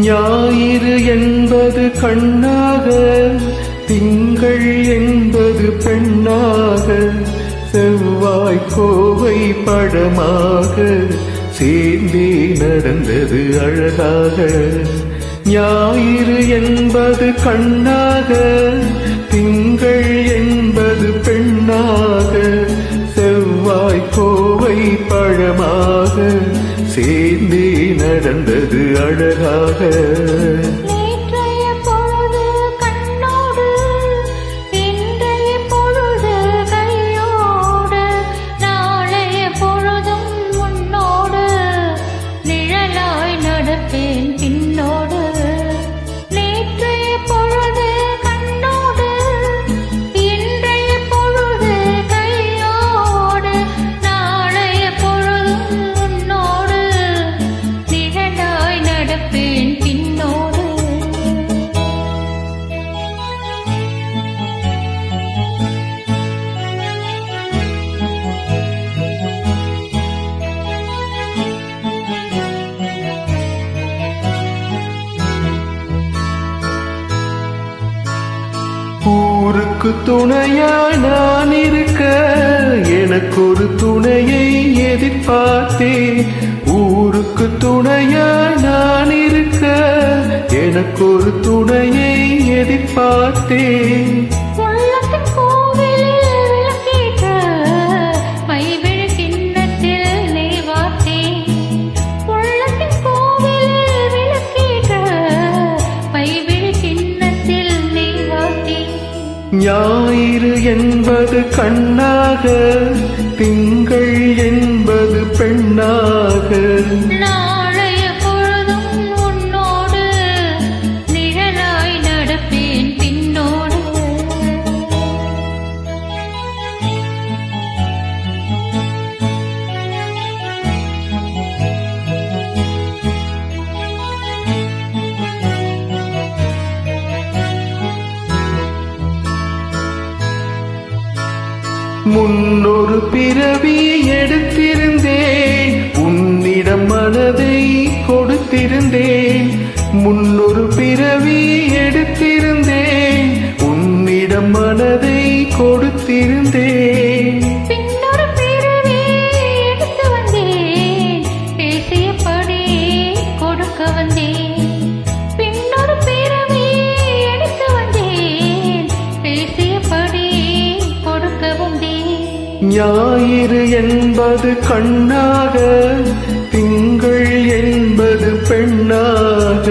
ஞாயிறு என்பது கண்ணாக, திங்கள் என்பது பெண்ணாக, செவ்வாய் கோவை படமாக சேர்ந்தே நடந்தது அழகாக. ஞாயிறு என்பது கண்ணாக, திங்கள் என்பது பெண்ணாக, செவ்வாய் கோவை பழமாக சேர்ந்தே நடந்தது அழகாக. ஊருக்கு துணையா நான் இருக்க, எனக்கு ஒரு துணையை எதிர்பார்த்தேன். ஊருக்கு துணையா நான் இருக்க, எனக்கு ஒரு துணையை எதிர்பார்த்தேன். ஞாயிறு என்பது கண்ணாக, திங்கள் என்பது பெண்ணாக, நாளைய பொழுதும் உன்னோடு நிழலாய் நடப்பேன் பின்னோடு. முன்னொரு பிறவி எடுத்திருந்தேன், உன்னிடம் மனதை கொடுத்திருந்தேன். முன்னொரு பிறவி எடுத்திருந்தேன், உன்னிடம் மனதை கொடுத்திருந்தேன். பின்னொரு பிறவி எடுத்து வந்தேன், பேசியபடி கொடுக்க வந்தேன். பின்னொரு பிறவி எடுத்து வந்தேன், பேசியபடி கொடுக்க வந்தேன். ஞாயிறு என்பது கண்ணாக, திங்கள் என்பது பெண்ணாக.